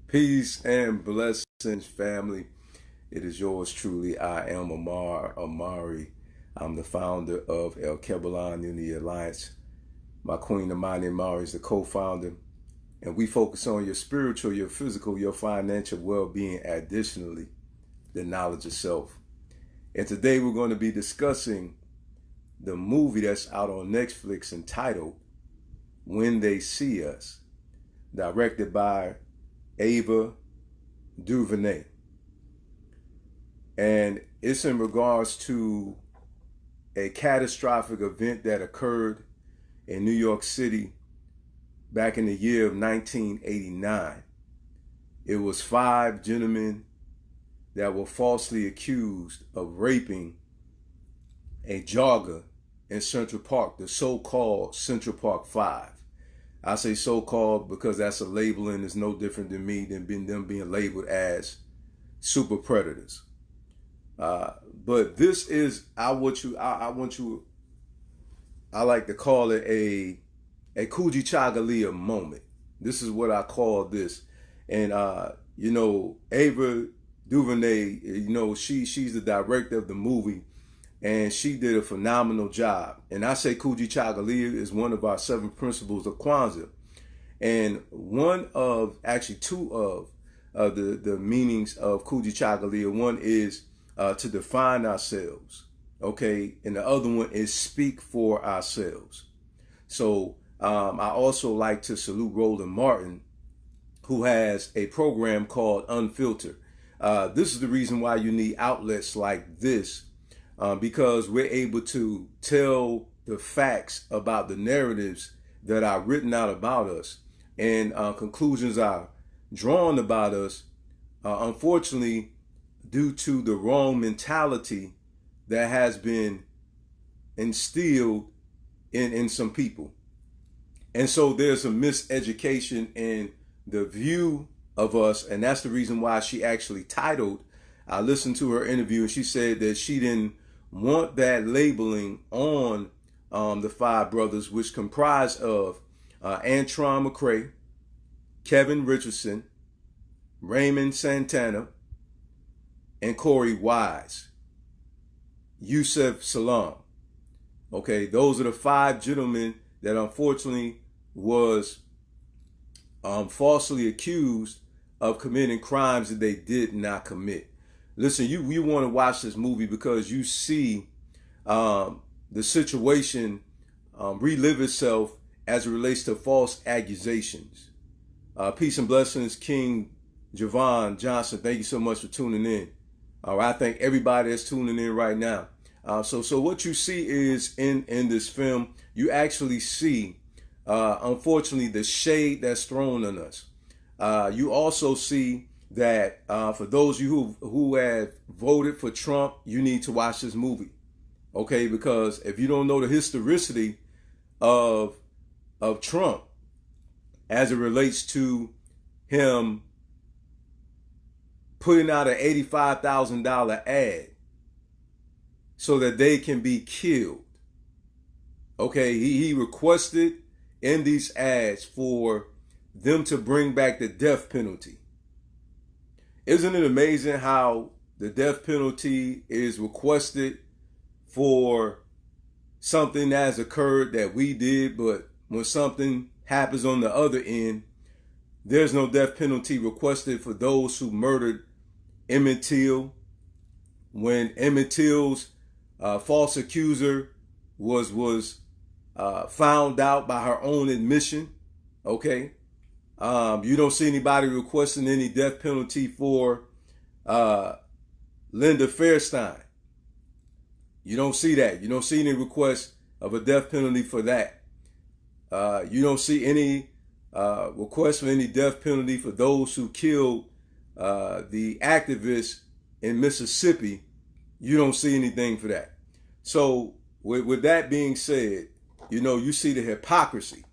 Peace and blessings, family. It is yours truly. I am Amari. I'm the founder of El Kebalan Unity Alliance. My queen Amani Amari is the co-founder. And we focus on your spiritual, your physical, your financial well-being, additionally, the knowledge of self. And today we're going to be discussing the movie that's out on Netflix entitled When They See Us, directed by Ava DuVernay. And it's in regards to a catastrophic event that occurred in New York City back in the year of 1989. It was 5 gentlemen that were falsely accused of raping a jogger in Central Park, the so-called Central Park 5. I say so-called because that's a label and it's no different than them being labeled as super predators. But this is, I like to call it a Kujichagulia moment. This is what I call this. And, Ava DuVernay, she's the director of the movie, and she did a phenomenal job. And I say Kujichagulia is one of our 7 principles of Kwanzaa. And two of the meanings of Kujichagulia. One is to define ourselves, okay? And the other one is speak for ourselves. So I also like to salute Roland Martin, who has a program called Unfiltered. This is the reason why you need outlets like this, because we're able to tell the facts about the narratives that are written out about us, and conclusions are drawn about us, unfortunately, due to the wrong mentality that has been instilled in some people. And so there's a miseducation in the view of us, and that's the reason why she actually titled, I listened to her interview, and she said that she didn't want that labeling on the 5 brothers, which comprise of Antron McCray, Kevin Richardson, Raymond Santana, and Corey Wise, Yusef Salam. Okay, those are the 5 gentlemen that unfortunately was falsely accused of committing crimes that they did not commit. Listen, you want to watch this movie because you see the situation relive itself as it relates to false accusations. Peace and blessings, King Javon Johnson. Thank you so much for tuning in. All right, I thank everybody that's tuning in right now. So what you see is in this film, you actually see, unfortunately, the shade that's thrown on us. You also see that for those of you who have voted for Trump, you need to watch this movie, okay? Because if you don't know the historicity of Trump as it relates to him putting out an $85,000 ad so that they can be killed, okay? He requested in these ads for them to bring back the death penalty. Isn't it amazing how the death penalty is requested for something that has occurred that we did, but when something happens on the other end, there's no death penalty requested for those who murdered Emmett Till, when Emmett Till's false accuser was found out by her own admission, okay? You don't see anybody requesting any death penalty for Linda Fairstein. You don't see that. You don't see any request of a death penalty for that. You don't see any request for any death penalty for those who killed the activists in Mississippi. You don't see anything for that. So with that being said, you see the hypocrisy.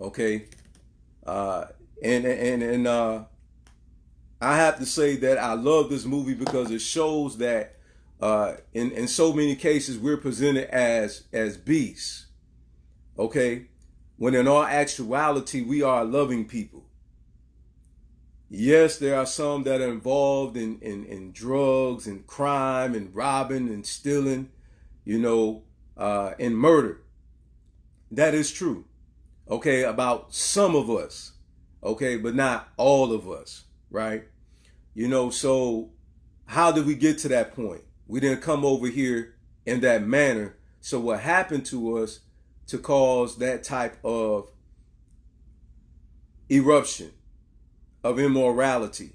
Okay. I have to say that I love this movie because it shows that in so many cases we're presented as beasts, okay, when in all actuality we are loving people. Yes, there are some that are involved in drugs and crime and robbing and stealing, and murder. That is true. Okay, about some of us. Okay, but not all of us, right? So how did we get to that point? We didn't come over here in that manner. So what happened to us to cause that type of eruption of immorality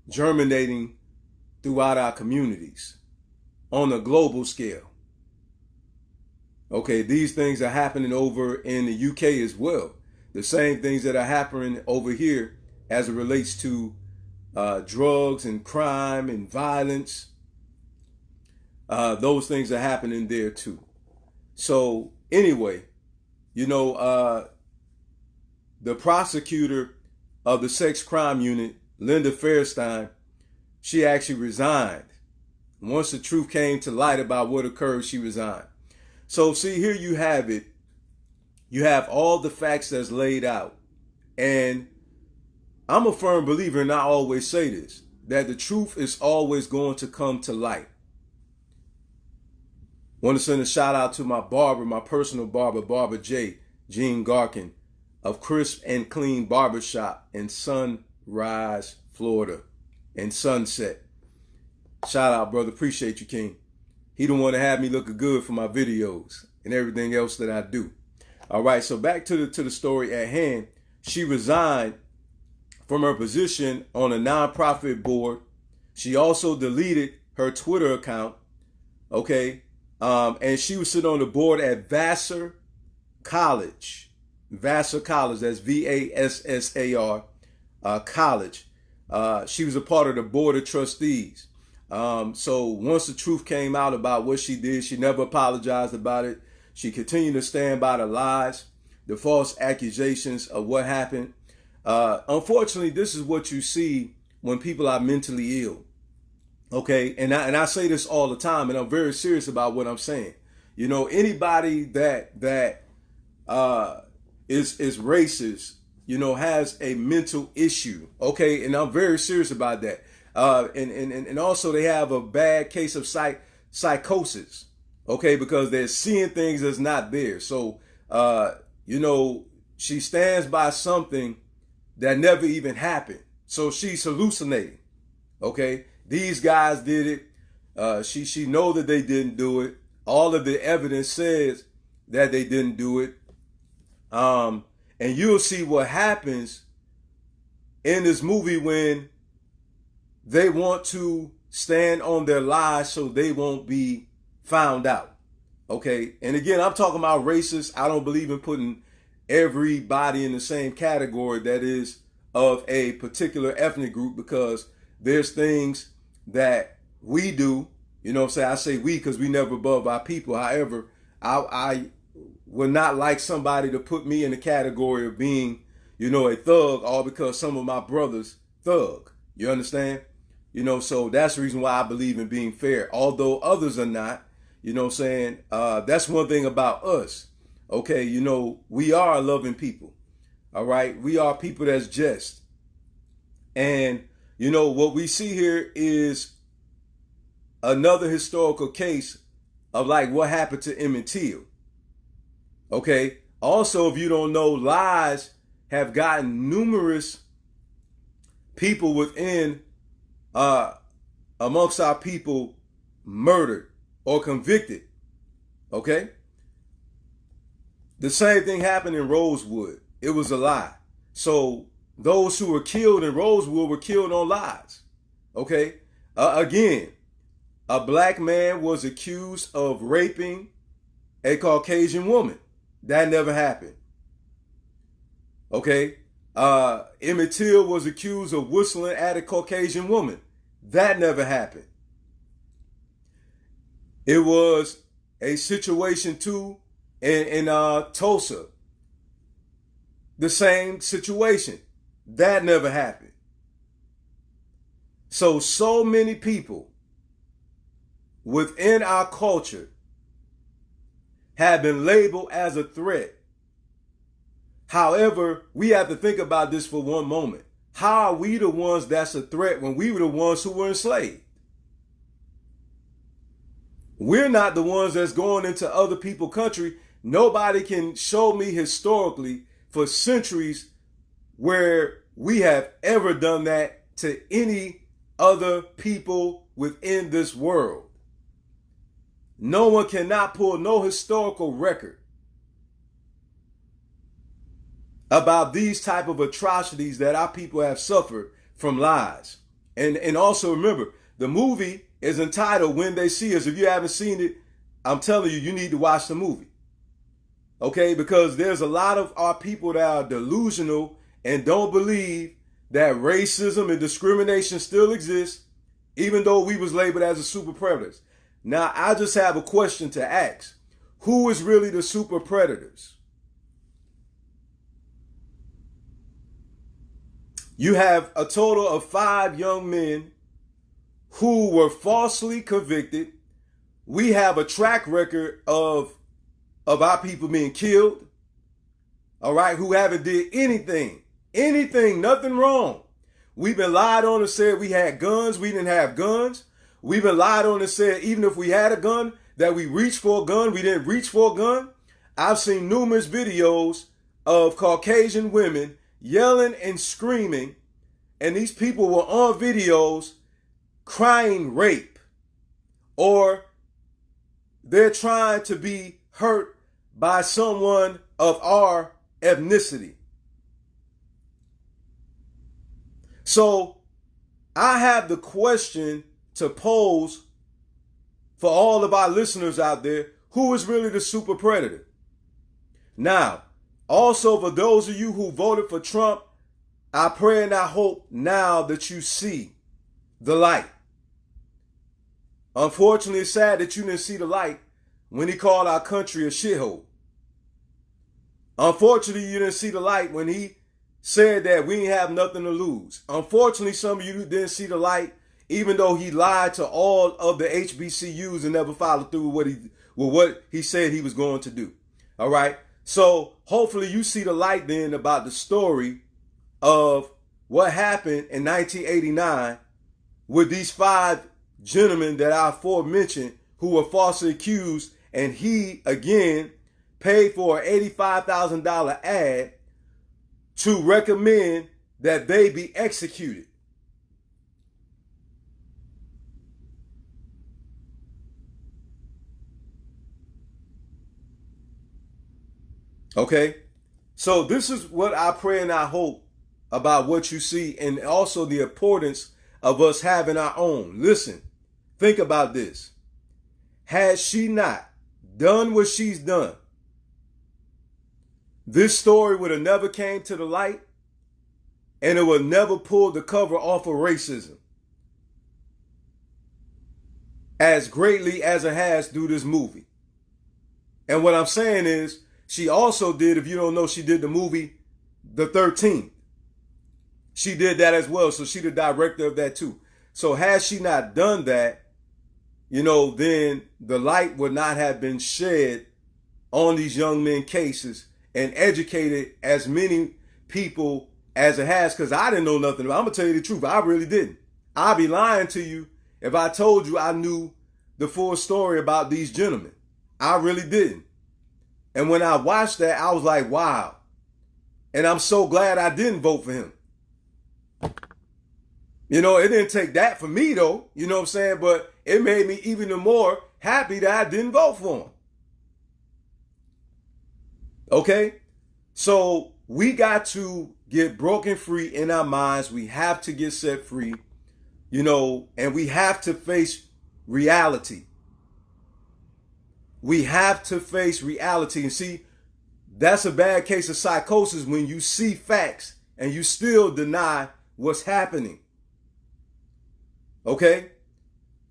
germinating throughout our communities on a global scale? Okay, these things are happening over in the UK as well. The same things that are happening over here as it relates to drugs and crime and violence. Those things are happening there too. So anyway, the prosecutor of the sex crime unit, Linda Fairstein, she actually resigned. Once the truth came to light about what occurred, she resigned. So see, here you have it. You have all the facts that's laid out. And I'm a firm believer, and I always say this, that the truth is always going to come to light. Want to send a shout out to my barber, my personal barber, Barber J, Gene Garkin, of Crisp and Clean Barbershop in Sunrise, Florida, in Sunset. Shout out, brother. Appreciate you, King. He don't want to have me looking good for my videos and everything else that I do. All right, so back to the story at hand. She resigned from her position on a nonprofit board. She also deleted her Twitter account. Okay, and she was sitting on the board at Vassar College. Vassar College, that's Vassar College. She was a part of the board of trustees. So once the truth came out about what she did, she never apologized about it. She continued to stand by the lies, the false accusations of what happened. Unfortunately, this is what you see when people are mentally ill. Okay, and I say this all the time, and I'm very serious about what I'm saying. Anybody that is racist, has a mental issue. Okay, and I'm very serious about that. And also they have a bad case of psychosis. Okay, because they're seeing things that's not there. So, she stands by something that never even happened. So she's hallucinating. Okay, these guys did it. She know that they didn't do it. All of the evidence says that they didn't do it. And you'll see what happens in this movie when they want to stand on their lies so they won't be found out. Okay, and again, I'm talking about racist. I don't believe in putting everybody in the same category that is of a particular ethnic group, because there's things that we do, I say we because we never above our people. However, I would not like somebody to put me in the category of being, a thug, all because some of my brothers thug. You understand? So that's the reason why I believe in being fair, although others are not. That's one thing about us. Okay, we are loving people. All right, we are people that's just. And what we see here is another historical case of like what happened to Emmett Till. Okay, also, if you don't know, lies have gotten numerous people within amongst our people murdered or convicted. Okay, the same thing happened in Rosewood. It was a lie. So those who were killed in Rosewood were killed on lies. Okay, again, a black man was accused of raping a Caucasian woman. That never happened. Okay, Emmett Till was accused of whistling at a Caucasian woman. That never happened. It was a situation too in Tulsa. The same situation. That never happened. So many people within our culture have been labeled as a threat. However, we have to think about this for one moment. How are we the ones that's a threat when we were the ones who were enslaved? We're not the ones that's going into other people's country. Nobody can show me historically for centuries where we have ever done that to any other people within this world. No one cannot pull no historical record about these type of atrocities that our people have suffered from lies. And also remember, the movie is entitled When They See Us. If you haven't seen it, I'm telling you, you need to watch the movie. Okay, because there's a lot of our people that are delusional and don't believe that racism and discrimination still exists, even though we was labeled as a super predators. Now, I just have a question to ask. Who is really the super predators? You have a total of 5 young men who were falsely convicted. We have a track record of our people being killed, all right, who haven't did anything, nothing wrong. We've been lied on and said we had guns. We didn't have guns. We've been lied on and said even if we had a gun, that we reached for a gun. We didn't reach for a gun. I've seen numerous videos of Caucasian women yelling and screaming, and these people were on videos crying rape, or they're trying to be hurt by someone of our ethnicity. So I have the question to pose for all of our listeners out there: who is really the super predator? Now, also for those of you who voted for Trump, I pray and I hope now that you see the light. Unfortunately, it's sad that you didn't see the light when he called our country a shithole. Unfortunately, you didn't see the light when he said that we ain't have nothing to lose. Unfortunately, some of you didn't see the light, even though he lied to all of the HBCUs and never followed through with what he said he was going to do. All right. So hopefully you see the light then about the story of what happened in 1989 with these 5 gentlemen that I aforementioned who were falsely accused, and he again paid for an $85,000 ad to recommend that they be executed. Okay, so this is what I pray and I hope about what you see, and also the importance of us having our own. Listen, think about this. Had she not done what she's done, this story would have never came to the light, and it would never pull the cover off of racism as greatly as it has through this movie. And what I'm saying is, she also did, if you don't know, she did the movie The 13th. She did that as well. So she's the director of that too. So had she not done that, then the light would not have been shed on these young men cases and educated as many people as it has. Because I didn't know nothing about it. I'm going to tell you the truth. I really didn't. I'd be lying to you if I told you I knew the full story about these gentlemen. I really didn't. And when I watched that, I was like, wow. And I'm so glad I didn't vote for him. It didn't take that for me, though. You know what I'm saying? But it made me even more happy that I didn't vote for him. Okay? So we got to get broken free in our minds. We have to get set free, and we have to face reality. We have to face reality. And see, that's a bad case of psychosis when you see facts and you still deny what's happening. Okay?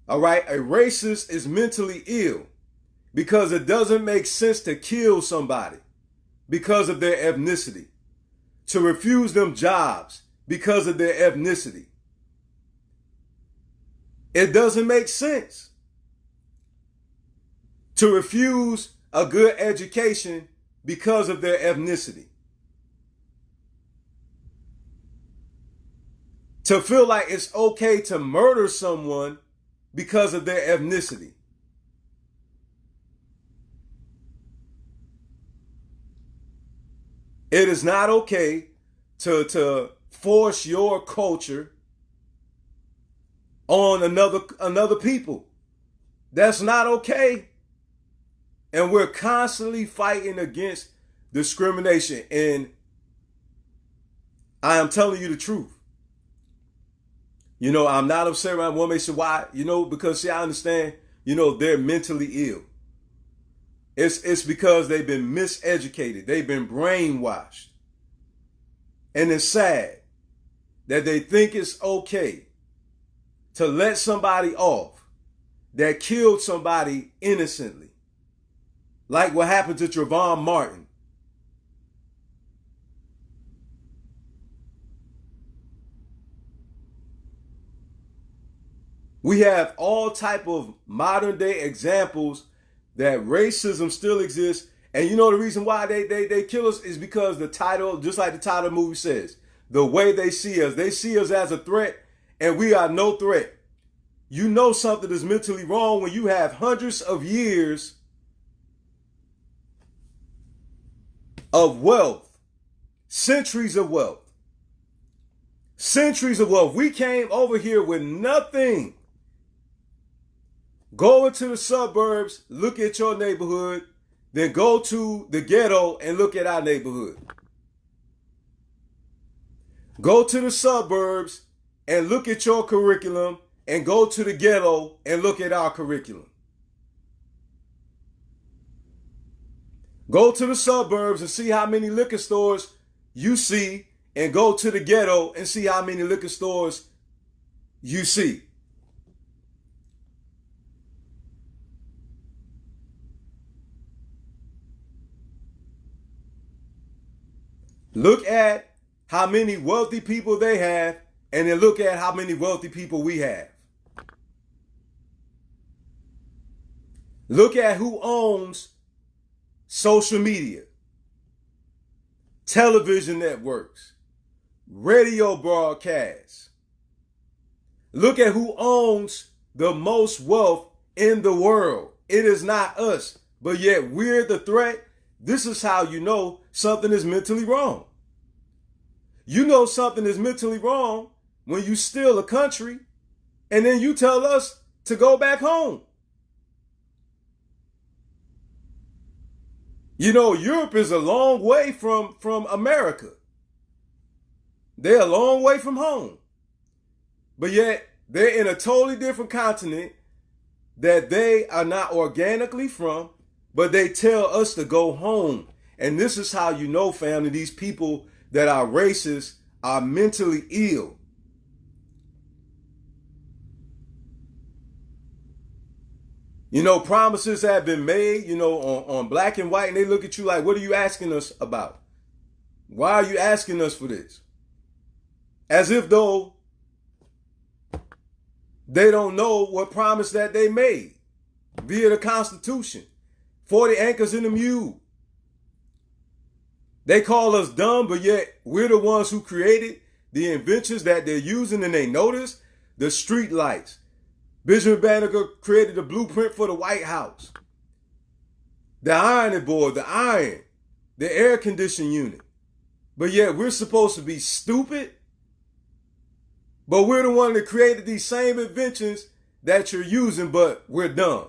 All right? A racist is mentally ill because it doesn't make sense to kill somebody because of their ethnicity, to refuse them jobs because of their ethnicity. It doesn't make sense to refuse a good education because of their ethnicity. to feel like it's okay to murder someone because of their ethnicity. It is not okay to force your culture on another people. That's not okay. And we're constantly fighting against discrimination. And I am telling you the truth. I'm not upset around one may say why, because see, I understand, they're mentally ill. It's because they've been miseducated. They've been brainwashed. And it's sad that they think it's okay to let somebody off that killed somebody innocently. Like what happened to Trayvon Martin. We have all type of modern day examples that racism still exists. And the reason why they kill us is because the title, just like the title of the movie says, the way they see us as a threat, and we are no threat. Something is mentally wrong when you have hundreds of years of wealth, centuries of wealth. We came over here with nothing. Go into the suburbs, look at your neighborhood, then go to the ghetto and look at our neighborhood. Go to the suburbs and look at your curriculum, and go to the ghetto and look at our curriculum. Go to the suburbs and see how many liquor stores you see, and go to the ghetto and see how many liquor stores you see. Look at how many wealthy people they have, and then look at how many wealthy people we have. Look at who owns social media, television networks, radio broadcasts. Look at who owns the most wealth in the world. It is not us, but yet we're the threat. This is how you know something is mentally wrong. You know something is mentally wrong when you steal a country and then you tell us to go back home. Europe is a long way from America. They're a long way from home. But yet they're in a totally different continent that they are not organically from, but they tell us to go home. And this is how you know, family, these people that are racist are mentally ill. Promises have been made, on black and white, and they look at you like, what are you asking us about? Why are you asking us for this? As if though they don't know what promise that they made via the Constitution. 40 anchors in the mule. They call us dumb, but yet we're the ones who created the inventions that they're using, and they notice the street lights. Benjamin Banneker created the blueprint for the White House. The ironing board, the iron, the air conditioning unit. But yet we're supposed to be stupid. But we're the one that created these same inventions that you're using, but we're dumb.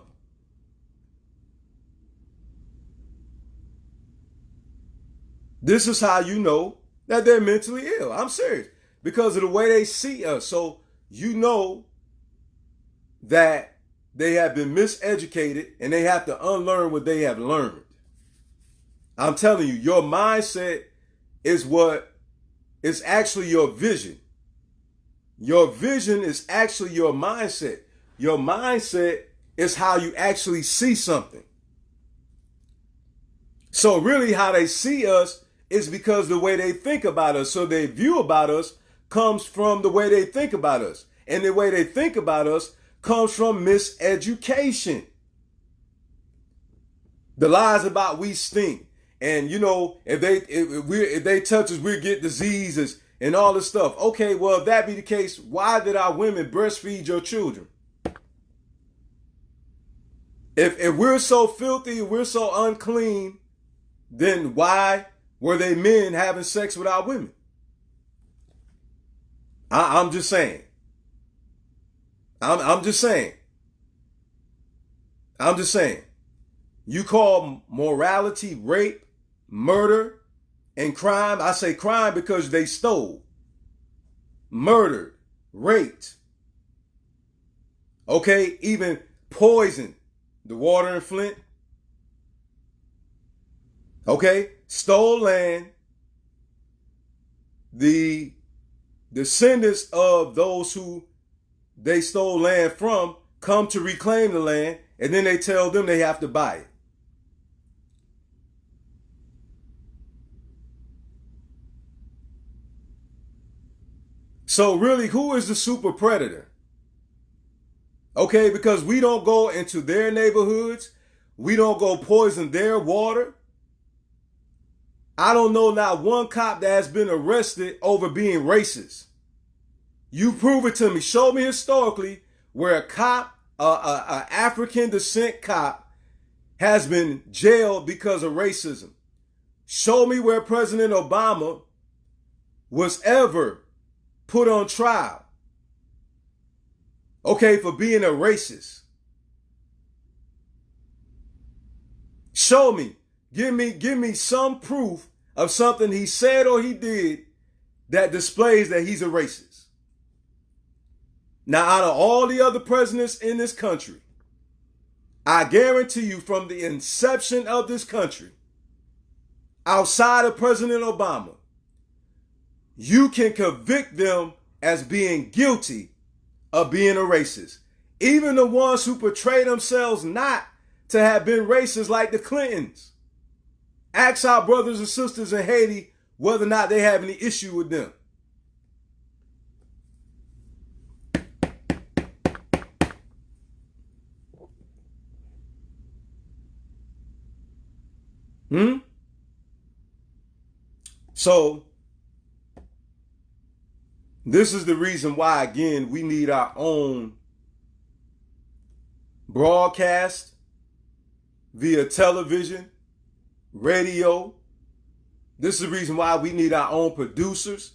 This is how you know that they're mentally ill. I'm serious. Because of the way they see us. So you know that they have been miseducated and they have to unlearn what they have learned. I'm telling you, your mindset is what is actually your vision. Your vision is actually your mindset. Your mindset is how you actually see something. So really how they see us is because the way they think about us. So their view about us comes from the way they think about us. And the way they think about us comes from miseducation. The lies about we stink. And if they touch us, we get diseases and all this stuff. Okay, well, if that be the case, why did our women breastfeed your children? If we're so filthy, we're so unclean, then why were they men having sex with our women? I'm just saying. I'm just saying. I'm just saying. You call morality rape, murder, and crime. I say crime because they stole, murdered, raped. Okay, even poisoned the water in Flint. Okay, stole land. The descendants of those who they stole land from come to reclaim the land, and then they tell them they have to buy it. So really, who is the super predator? Okay, because we don't go into their neighborhoods. We don't go poison their water. I don't know not one cop that has been arrested over being racist. You prove it to me. Show me historically where a cop, a African descent cop, has been jailed because of racism. Show me where President Obama was ever put on trial, okay, for being a racist. Show me. Give me some proof of something he said or he did that displays that he's a racist. Now, out of all the other presidents in this country, I guarantee you from the inception of this country, outside of President Obama, you can convict them as being guilty of being a racist. Even the ones who portray themselves not to have been racist, like the Clintons. Ask our brothers and sisters in Haiti whether or not they have any issue with them. So, this is the reason why, again, we need our own broadcast via television, radio. This is the reason why we need our own producers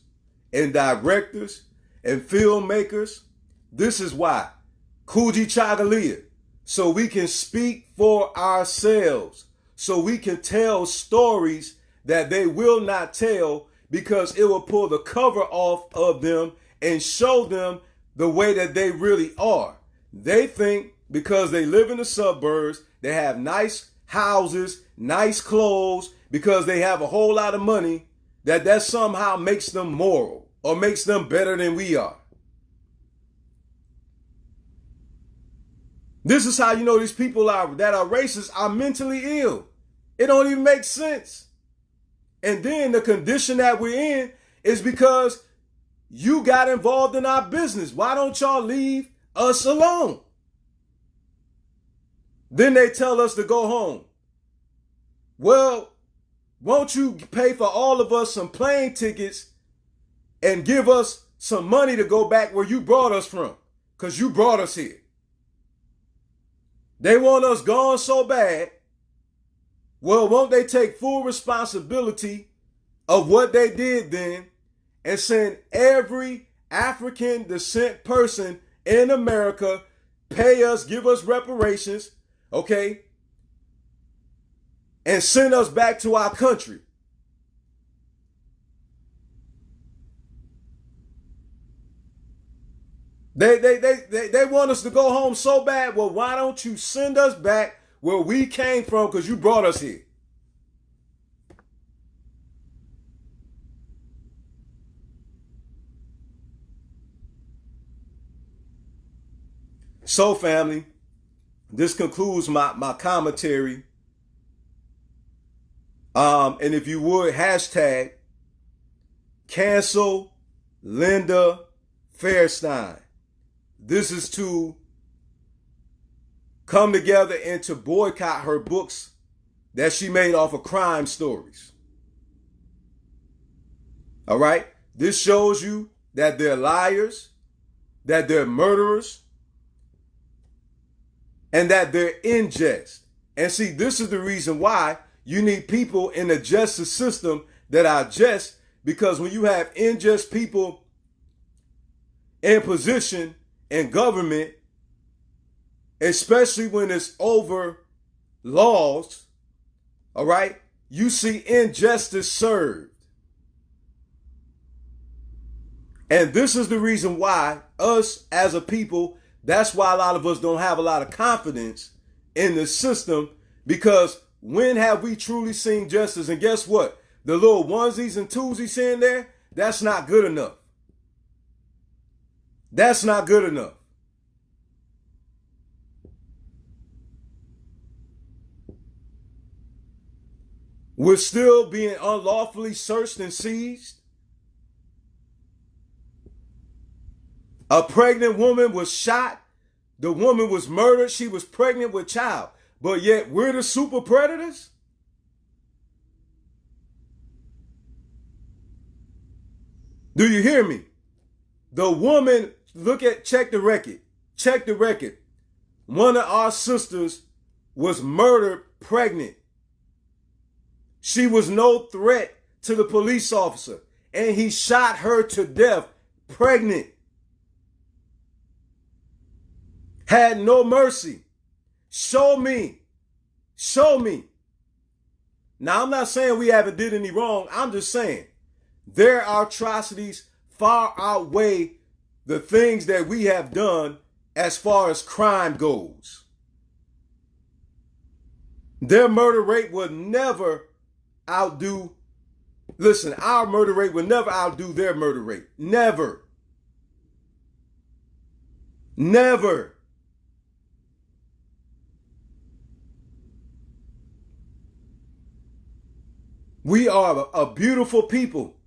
and directors and filmmakers. This is why. Kuji Chagalia. So we can speak for ourselves. So we can tell stories that they will not tell, because it will pull the cover off of them and show them the way that they really are. They think because they live in the suburbs, they have nice houses, nice clothes, because they have a whole lot of money, that somehow makes them moral or makes them better than we are. This is how you know these people that are racist are mentally ill. It don't even make sense. And then the condition that we're in is because you got involved in our business. Why don't y'all leave us alone? Then they tell us to go home. Well, won't you pay for all of us some plane tickets and give us some money to go back where you brought us from? Because you brought us here. They want us gone so bad. Well, won't they take full responsibility of what they did then and send every African descent person in America, pay us, give us reparations, okay, and send us back to our country? They want us to go home so bad. Well, why don't you send us back where we came from, because you brought us here? So, family, this concludes my commentary. And if you would, hashtag cancel Linda Fairstein. This is to come together and to boycott her books that she made off of crime stories. All right? This shows you that they're liars, that they're murderers, and that they're unjust. And see, this is the reason why you need people in the justice system that are just, because when you have unjust people in position in government, especially when it's over laws, all right, you see injustice served. And this is the reason why us as a people, that's why a lot of us don't have a lot of confidence in the system, because when have we truly seen justice? And guess what? The little onesies and twosies in there, that's not good enough. That's not good enough. We're still being unlawfully searched and seized. A pregnant woman was shot. The woman was murdered. She was pregnant with child. But yet we're the super predators? Do you hear me? The woman, check the record. Check the record. One of our sisters was murdered pregnant. She was no threat to the police officer, and he shot her to death pregnant. Had no mercy. Show me. Show me. Now, I'm not saying we haven't did any wrong. I'm just saying their atrocities far outweigh the things that we have done as far as crime goes. Their murder rate will never outdo, listen, our murder rate will never outdo their murder rate. Never. Never. We are a beautiful people.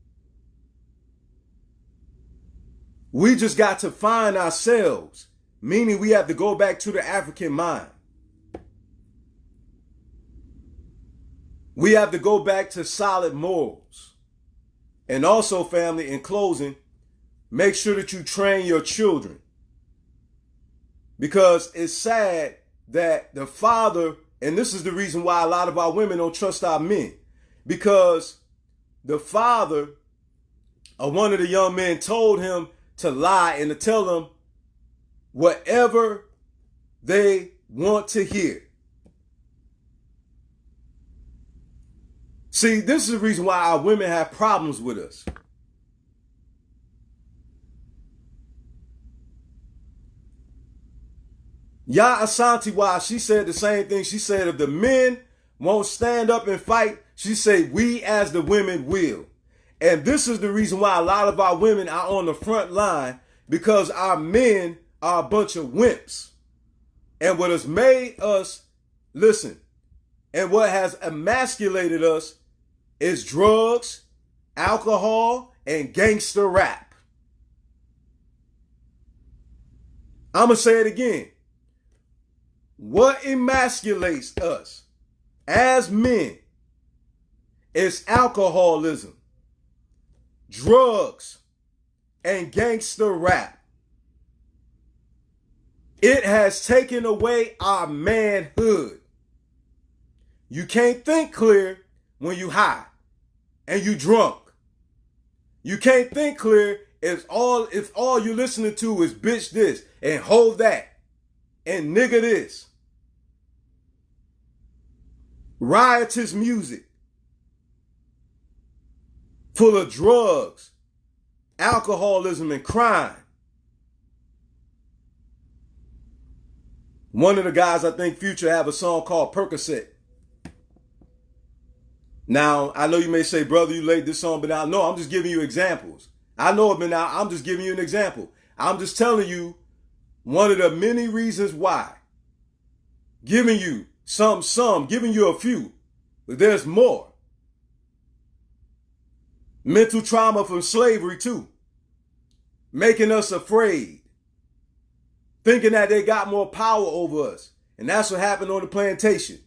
We just got to find ourselves, meaning we have to go back to the African mind. We have to go back to solid morals. And also, family, in closing, make sure that you train your children. Because it's sad that the father, and this is the reason why a lot of our women don't trust our men, because the father of one of the young men told him to lie and to tell them whatever they want to hear. See, this is the reason why our women have problems with us. Ya Asante, why she said the same thing. She said if the men won't stand up and fight, she said we as the women will. And this is the reason why a lot of our women are on the front line, because our men are a bunch of wimps. And what has made us, listen, and what has emasculated us is drugs, alcohol, and gangster rap. I'm going to say it again. What emasculates us as men is alcoholism, drugs, and gangster rap. It has taken away our manhood. You can't think clear when you high and you drunk. You can't think clear if all you're listening to is bitch this and hold that and nigga this. Riotous music full of drugs, alcoholism, and crime. One of the guys, I think Future, have a song called Percocet. Now, I know you may say, brother, you laid this song, but now, no, I'm just giving you examples. I know it, but now I'm just giving you an example. I'm just telling you one of the many reasons why. Giving you some, giving you a few, but there's more. Mental trauma from slavery too. Making us afraid. Thinking that they got more power over us. And that's what happened on the plantation.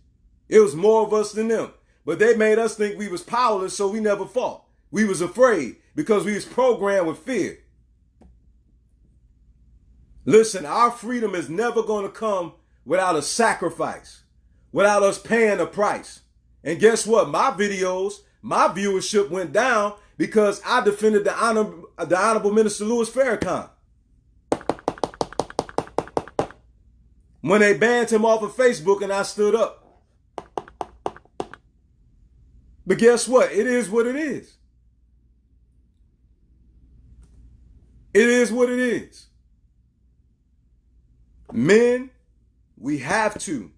It was more of us than them. But they made us think we was powerless, so we never fought. We was afraid because we was programmed with fear. Listen, our freedom is never going to come without a sacrifice, without us paying a price. And guess what? My viewership went down because I defended the Honorable Minister Louis Farrakhan. When they banned him off of Facebook and I stood up. But guess what? It is what it is. It is what it is. Men, we have to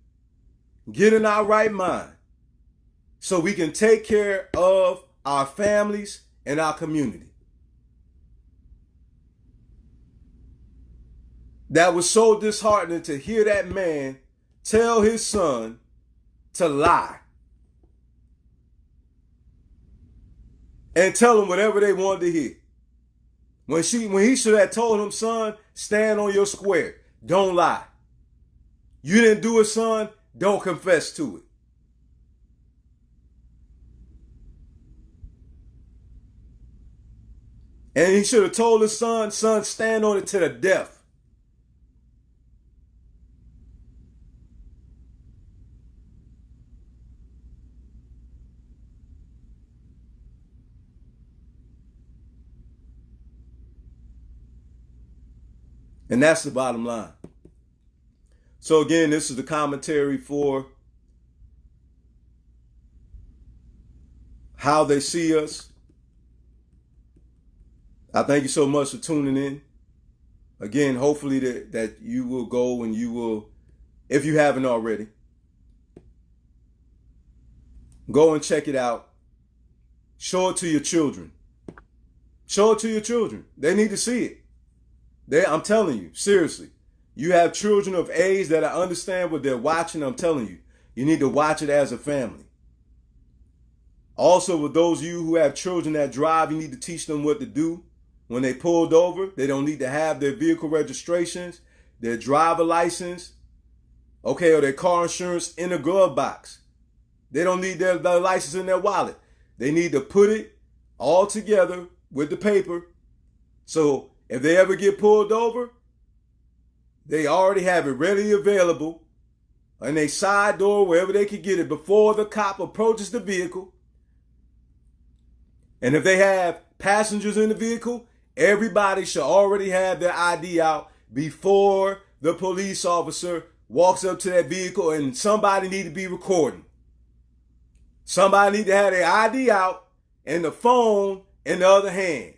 get in our right mind so we can take care of our families and our community. That was so disheartening to hear that man tell his son to lie and tell him whatever they wanted to hear. When he should have told him, son, stand on your square. Don't lie. You didn't do it, son. Don't confess to it. And he should have told his son, stand on it to the death. And that's the bottom line. So again, this is the commentary for how they see us. I thank you so much for tuning in. Again, hopefully that you will go and you will, if you haven't already, go and check it out. Show it to your children. Show it to your children. They need to see it. I'm telling you, seriously. You have children of age that I understand what they're watching. I'm telling you, you need to watch it as a family. Also, with those of you who have children that drive, you need to teach them what to do. When they pulled over, they don't need to have their vehicle registrations, their driver license, okay, or their car insurance in a glove box. They don't need their license in their wallet. They need to put it all together with the paper. So if they ever get pulled over, they already have it readily available in a side door, wherever they can get it, before the cop approaches the vehicle. And if they have passengers in the vehicle, everybody should already have their ID out before the police officer walks up to that vehicle, and somebody need to be recording. Somebody need to have their ID out and the phone in the other hand,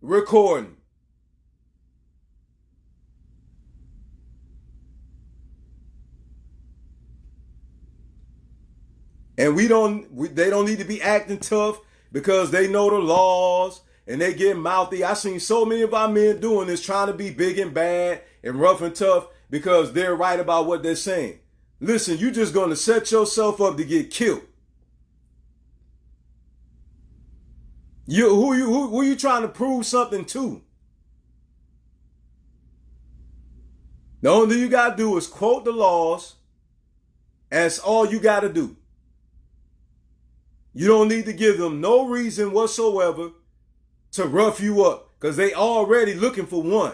recording. And they don't need to be acting tough because they know the laws and they get mouthy. I've seen so many of our men doing this, trying to be big and bad and rough and tough because they're right about what they're saying. Listen, you're just going to set yourself up to get killed. Who you trying to prove something to? The only thing you got to do is quote the laws. That's all you got to do. You don't need to give them no reason whatsoever to rough you up because they already looking for one.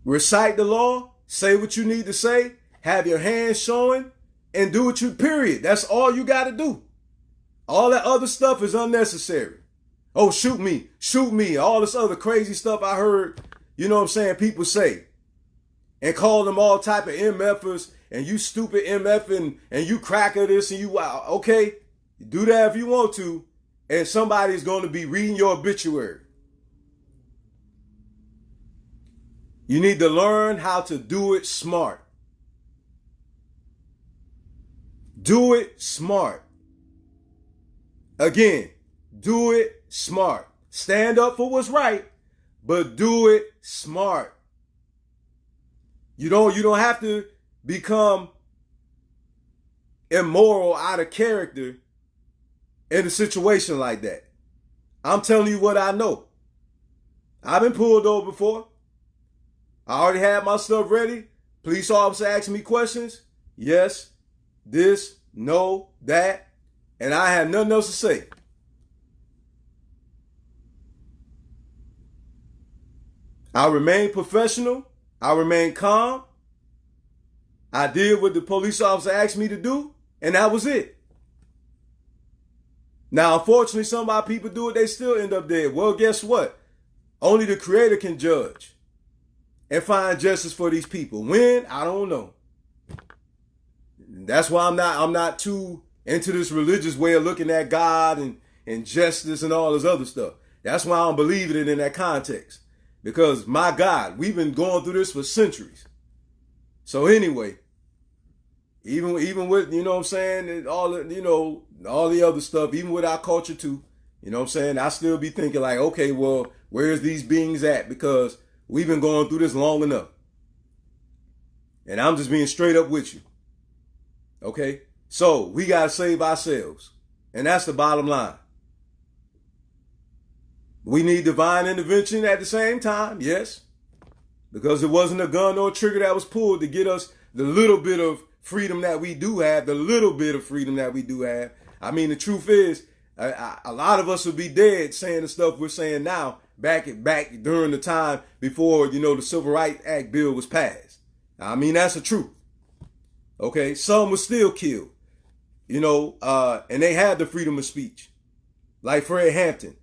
Recite the law, say what you need to say, have your hands showing, and do what you, period. That's all you got to do. All that other stuff is unnecessary. Oh, shoot me, all this other crazy stuff I heard, you know what I'm saying, people say. And call them all type of MFers, and you stupid MF and you cracker this and you, wow, okay, do that if you want to, and somebody's going to be reading your obituary. You need to learn how to do it smart. Do it smart. Again, do it smart. Stand up for what's right, but do it smart. You don't have to become immoral, out of character in a situation like that. I'm telling you what I know. I've been pulled over before. I already had my stuff ready. Police officer asked me questions. Yes. this, no, that, and I had nothing else to say. I remained professional. I remained calm. I did what the police officer asked me to do, and that was it. Now, unfortunately, some of our people do it, they still end up dead. Well, guess what? Only the Creator can judge and find justice for these people. When? I don't know. That's why I'm not too into this religious way of looking at God and justice and all this other stuff. That's why I don't believe it in that context. Because my God, we've been going through this for centuries. So anyway, even with, you know what I'm saying, all the other stuff, even with our culture too, you know what I'm saying, I still be thinking like, okay, well, where's these beings at? Because we've been going through this long enough. And I'm just being straight up with you. Okay? So we got to save ourselves. And that's the bottom line. We need divine intervention at the same time, yes. Because it wasn't a gun or a trigger that was pulled to get us the little bit of freedom that we do have, the little bit of freedom that we do have. I mean, the truth is, a lot of us would be dead saying the stuff we're saying now back during the time before, the Civil Rights Act bill was passed. I mean, that's the truth. Okay, some were still killed, and they had the freedom of speech. Like Fred Hampton,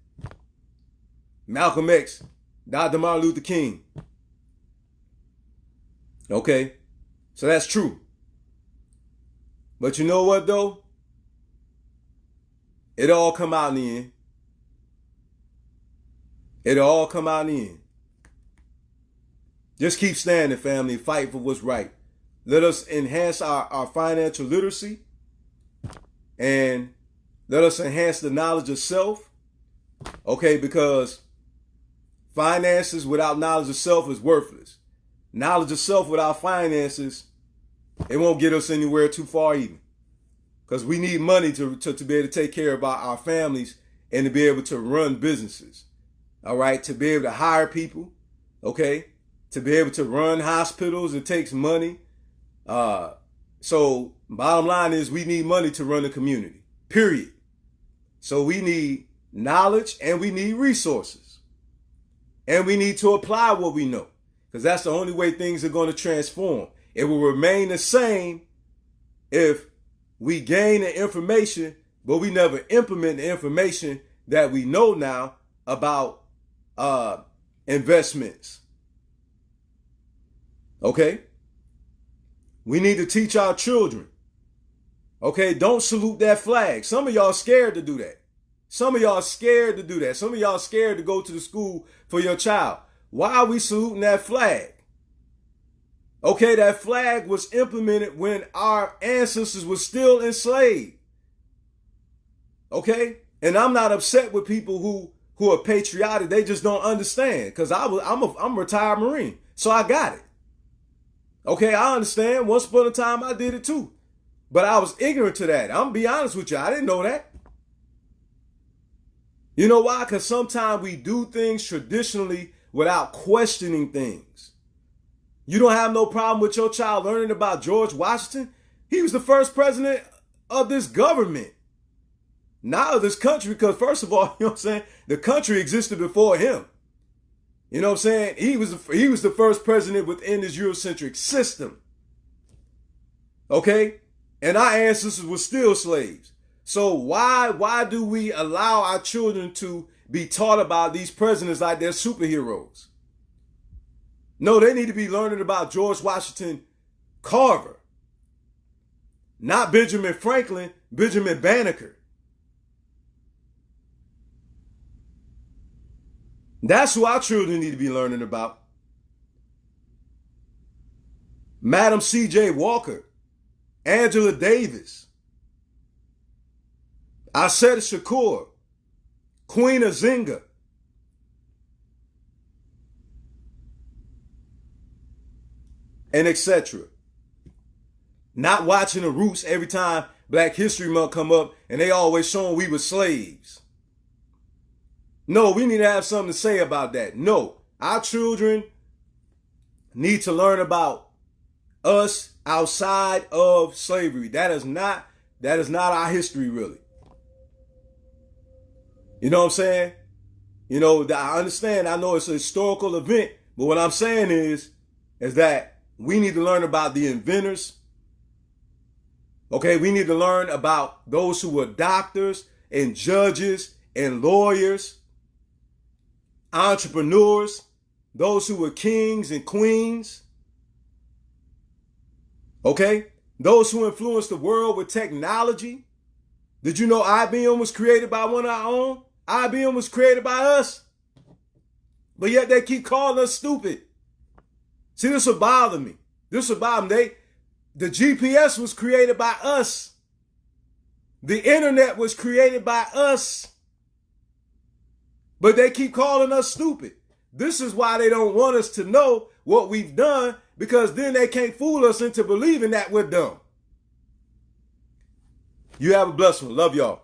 Malcolm X, Dr. Martin Luther King. Okay, so that's true. But you know what though? It'll all come out in the end. It'll all come out in the end. Just keep standing, family. Fight for what's right. Let us enhance our financial literacy. And let us enhance the knowledge of self. Okay, because finances without knowledge of self is worthless. Knowledge of self without finances, it won't get us anywhere too far either. Because we need money to be able to take care of our families and to be able to run businesses. All right, to be able to hire people, okay, to be able to run hospitals, it takes money. So bottom line is we need money to run the community, period. So we need knowledge and we need resources. And we need to apply what we know, because that's the only way things are going to transform. It will remain the same if we gain the information, but we never implement the information that we know now about investments. Okay? We need to teach our children. Okay? Don't salute that flag. Some of y'all scared to do that. Some of y'all scared to do that. Some of y'all scared to go to the school for your child. Why are we saluting that flag? Okay, that flag was implemented when our ancestors were still enslaved. Okay? And I'm not upset with people who are patriotic. They just don't understand. Because I'm a retired Marine. So I got it. Okay, I understand. Once upon a time I did it too. But I was ignorant to that. I'm going to be honest with you. I didn't know that. You know why? Because sometimes we do things traditionally without questioning things. You don't have no problem with your child learning about George Washington. He was the first president of this government. Not of this country, because first of all, you know what I'm saying? The country existed before him. You know what I'm saying? He was the first president within this Eurocentric system. Okay? And our ancestors were still slaves. So why do we allow our children to be taught about these presidents like they're superheroes? No, they need to be learning about George Washington Carver. Not Benjamin Franklin, Benjamin Banneker. That's who our children need to be learning about. Madam C.J. Walker, Angela Davis, Assata Shakur, Queen Azinga. And etc. Not watching the Roots every time Black History Month come up and they always showing we were slaves. No, we need to have something to say about that. No, our children need to learn about us outside of slavery. That is not our history, really. You know what I'm saying? You know, I understand. I know it's a historical event, but what I'm saying is that we need to learn about the inventors. Okay, we need to learn about those who were doctors and judges and lawyers, entrepreneurs, those who were kings and queens. Okay, those who influenced the world with technology. Did you know IBM was created by one of our own? IBM was created by us. But yet they keep calling us stupid. See, this will bother me. This will bother me. The GPS was created by us. The internet was created by us. But they keep calling us stupid. This is why they don't want us to know what we've done, because then they can't fool us into believing that we're dumb. You have a blessed one. Love y'all.